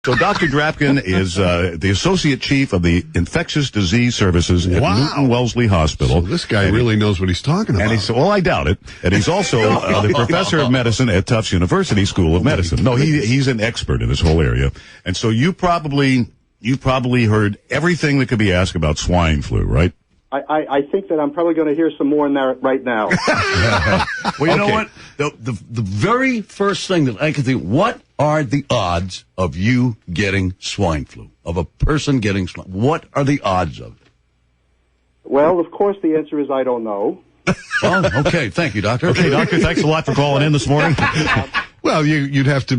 So Dr. Drapkin is the Associate Chief of the Infectious Disease Services at Newton-Wellesley Hospital. So this guy really knows what he's talking about. And he's, well, I doubt it. And he's also the Professor of Medicine at Tufts University School of Medicine. No, he's an expert in this whole area. And so you probably heard everything that could be asked about swine flu, right? I think that I'm probably going to hear some more in there right now. Well, you know what? The very first thing that I can think, what are the odds of you getting swine flu? Of a person getting swine? What are the odds of it? Well, of course, the answer is I don't know. Oh, okay. Thank you, Doctor. Okay, Doctor, thanks a lot for calling in this morning. Well, you'd have to,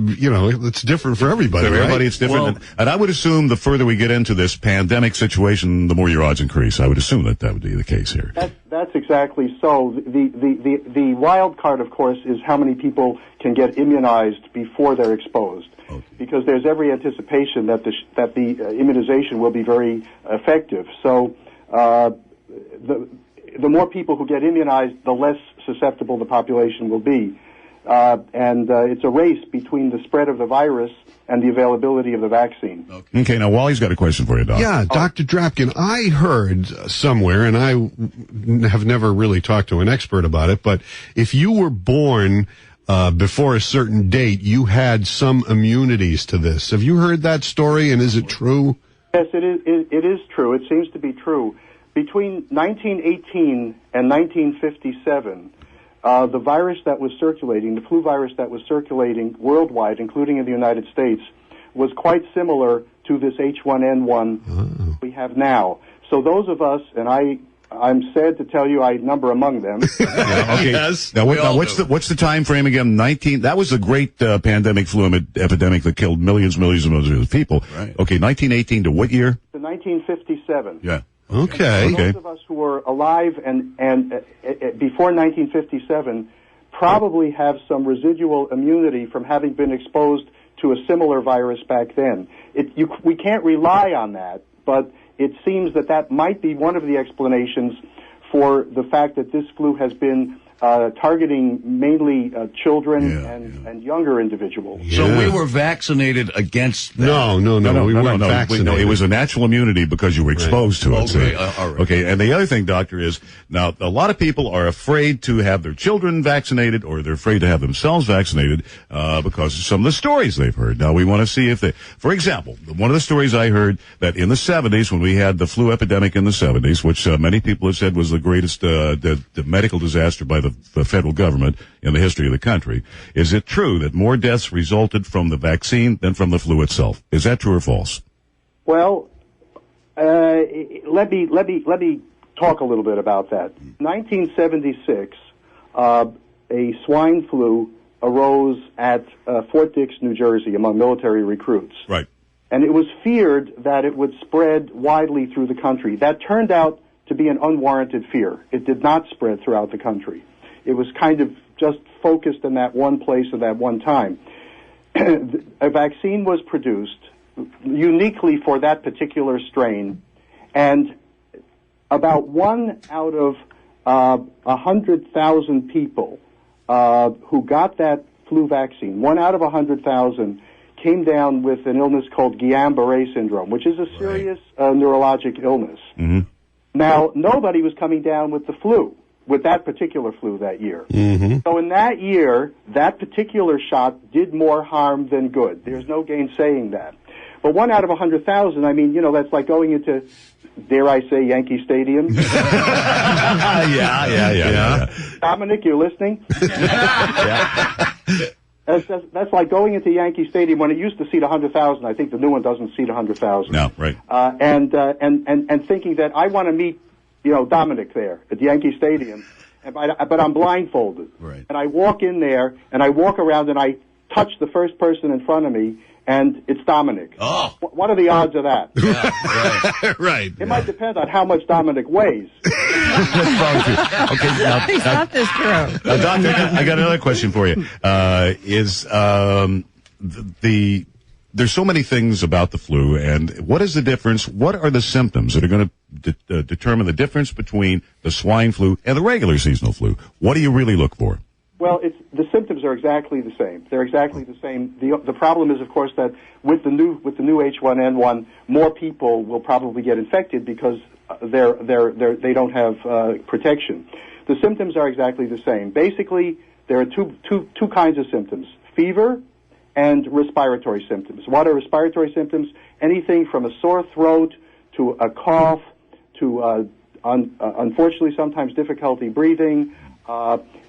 it's different for everybody, For everybody, right? it's different. Well, and I would assume the further we get into this pandemic situation, the more your odds increase. I would assume that would be the case here. That's exactly so. The wild card, of course, is how many people can get immunized before they're exposed. Okay. Because there's every anticipation that the immunization will be very effective. So the more people who get immunized, the less susceptible the population will be. And it's a race between the spread of the virus and the availability of the vaccine. Okay, now Wally's got a question for you, Doc. Yeah, Dr. Drapkin, I heard somewhere, and I have never really talked to an expert about it, but if you were born before a certain date, you had some immunities to this. Have you heard that story, and is it true? Yes, it is true. It seems to be true. Between 1918 and 1957, the virus that was circulating, the flu virus that was circulating worldwide, including in the United States, was quite similar to this H1N1 we have now. So those of us, and I'm sad to tell you I number among them. Okay. Yes. Now, what's the time frame again? That was a great pandemic flu epidemic that killed millions of people. Right. Okay, 1918 to what year? To 1957. Yeah. Okay. Those of us who were alive and before 1957 probably have some residual immunity from having been exposed to a similar virus back then. We can't rely on that, but it seems that might be one of the explanations for the fact that this flu has been targeting mainly children and younger individuals. So we were vaccinated against that. No, we weren't vaccinated. No, it was a natural immunity because you were exposed to it. Okay, So- all right. Okay, and the other thing, Doctor, is now a lot of people are afraid to have their children vaccinated, or they're afraid to have themselves vaccinated because of some of the stories they've heard. Now we want to see if for example, one of the stories I heard that in the 70s, when we had the flu epidemic in the 70s, which many people have said was the greatest the medical disaster by the federal government in the history of the country. Is it true that more deaths resulted from the vaccine than from the flu itself? Is that true or false? Well, let me talk a little bit about that. 1976, a swine flu arose at Fort Dix, New Jersey, among military recruits. Right. And it was feared that it would spread widely through the country. That turned out to be an unwarranted fear. It did not spread throughout the country. It was kind of just focused in that one place at that one time. A vaccine was produced uniquely for that particular strain, and about 1 out of 100,000 people who got that flu vaccine, 1 out of 100,000 came down with an illness called Guillain-Barré syndrome, which is a serious neurologic illness. Mm-hmm. Now, nobody was coming down with the flu, with that particular flu that year. Mm-hmm. So in that year, that particular shot did more harm than good. There's no gainsaying that. But 1 out of 100,000, I mean, that's like going into, dare I say, Yankee Stadium. Yeah. Dominic, you're listening? That's like going into Yankee Stadium when it used to seat 100,000. I think the new one doesn't seat 100,000. No, right. And thinking that I want to meet, Dominic there at Yankee Stadium, but I'm blindfolded. Right. And I walk in there and I walk around and I touch the first person in front of me, and it's Dominic. Oh. What are the odds of that? Yeah, right. Right. It might depend on how much Dominic weighs. Okay, He's not this true. Doctor, I got another question for you. There's so many things about the flu, and what is the difference? What are the symptoms that are going to determine the difference between the swine flu and the regular seasonal flu? What do you really look for? Well, the symptoms are exactly the same. They're exactly the same. The problem is, of course, that with the new H1N1, more people will probably get infected because they don't have protection. The symptoms are exactly the same. Basically, there are two kinds of symptoms: fever and respiratory symptoms. What are respiratory symptoms? Anything from a sore throat to a cough to unfortunately sometimes difficulty breathing.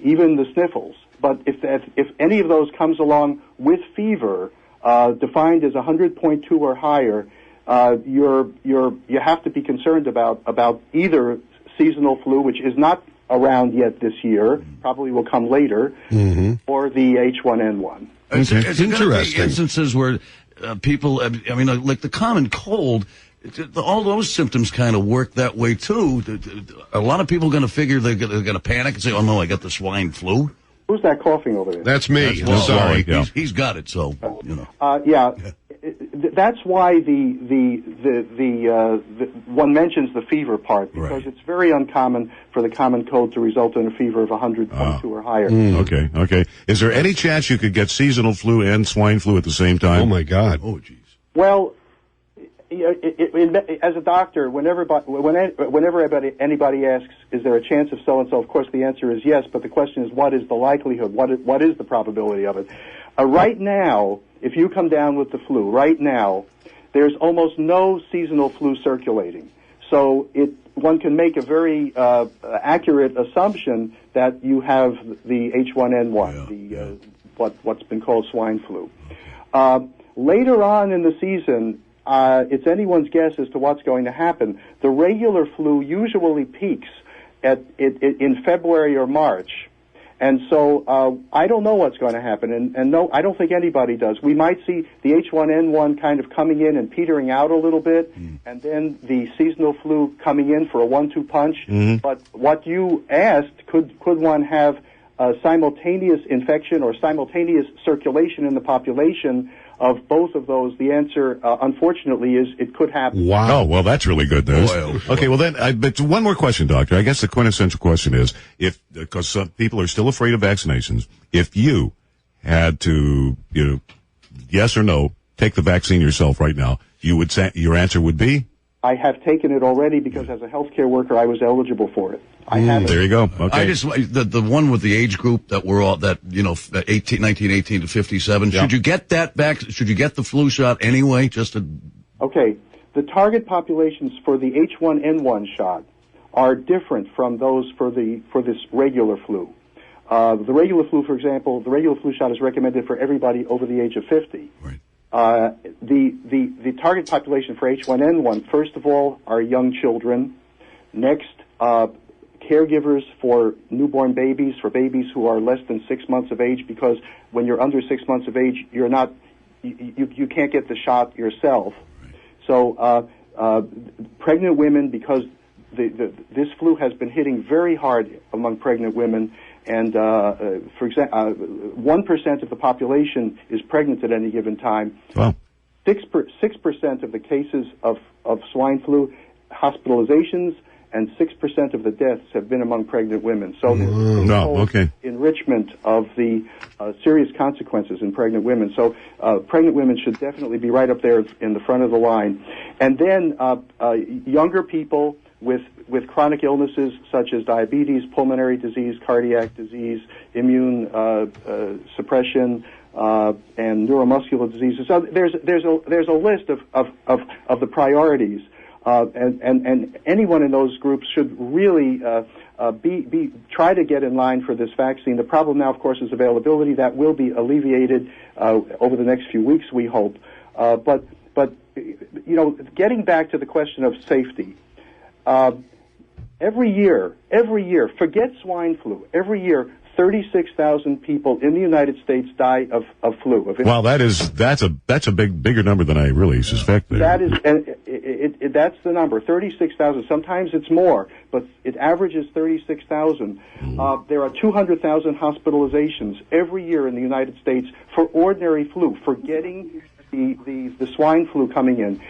Even the sniffles. But if any of those comes along with fever, defined as 100.2 or higher, you have to be concerned about either seasonal flu, which is not around yet this year, probably will come later, or the H1N1. It's interesting. Instances where people, like the common cold. All those symptoms kind of work that way too. A lot of people are going to figure they're going to panic and say, "Oh no, I got the swine flu." Who's that coughing over there? That's me. That's sorry. Yeah. He's got it, so you know. That's why the one mentions the fever part, because it's very uncommon for the common cold to result in a fever of 100.2 or higher. Okay. Is there any chance you could get seasonal flu and swine flu at the same time? Oh my God. Oh jeez. Well, as a doctor, whenever anybody asks, is there a chance of so-and-so, of course the answer is yes, but the question is, what is the likelihood? What is the probability of it? Right now, if you come down with the flu, right now, there's almost no seasonal flu circulating. So one can make a very accurate assumption that you have the H1N1, what's been called swine flu. Later on in the season, it's anyone's guess as to what's going to happen. The regular flu usually peaks in February or March. And so I don't know what's going to happen, and no, I don't think anybody does. We might see the H1N1 kind of coming in and petering out a little bit, and then the seasonal flu coming in for a 1-2 punch. But what you asked, could one have simultaneous infection or simultaneous circulation in the population of both of those? The answer, unfortunately, is it could happen. Wow. Oh, well, that's really good news. Okay, well then, but one more question, Doctor. I guess the quintessential question is, because some people are still afraid of vaccinations, if you had to, yes or no, take the vaccine yourself right now, you would say, your answer would be? I have taken it already because as a healthcare worker, I was eligible for it. I have it. There you go. Okay. I just the one with the age group that we're all 1918 to 57. Should you get that back? Should you get the flu shot anyway? Okay. The target populations for the H1N1 shot are different from those for this regular flu. The regular flu, for example, the regular flu shot is recommended for everybody over the age of 50. Right. The target population for H1N1, first of all, are young children. Next, caregivers for newborn babies, for babies who are less than 6 months of age, because when you're under 6 months of age, you can't get the shot yourself. Right. So pregnant women, because this flu has been hitting very hard among pregnant women, and for example, 1% of the population is pregnant at any given time. Wow. 6% of the cases of swine flu hospitalizations and 6% of the deaths have been among pregnant women. So there's enrichment of the serious consequences in pregnant women. So pregnant women should definitely be right up there in the front of the line. And then younger people with chronic illnesses such as diabetes, pulmonary disease, cardiac disease, immune suppression, and neuromuscular diseases. So there's a list of the priorities. And anyone in those groups should really try to get in line for this vaccine. The problem now, of course, is availability. That will be alleviated over the next few weeks, we hope. But getting back to the question of safety, every year, forget swine flu. Every year, 36,000 people in the United States die of flu. Wow, that's a bigger number than I really suspected. That is, and that's the number, 36,000. Sometimes it's more, but it averages 36,000. There are 200,000 hospitalizations every year in the United States for ordinary flu, forgetting the swine flu coming in.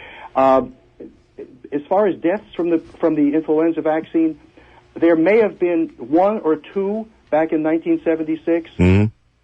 As far as deaths from the influenza vaccine, there may have been one or two back in 1976.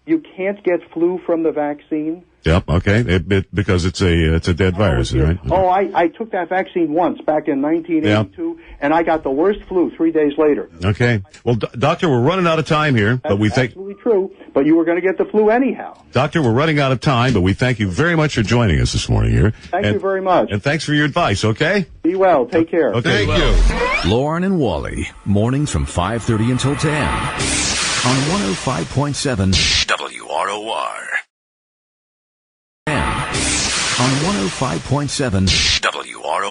You can't get flu from the vaccine. Yep. Okay. Because it's a dead virus, right? Oh, I took that vaccine once back in 1982, and I got the worst flu 3 days later. Okay. Well, Doctor, we're running out of time here, but we thank. Absolutely true. But you were going to get the flu anyhow. Doctor, we're running out of time, but we thank you very much for joining us this morning here. Thank you very much. And thanks for your advice. Okay. Be well. Take care. Okay. Thank you. Loren and Wally, mornings from 5:30 until 10 on 105.7 WROR. On 105.7 WROR.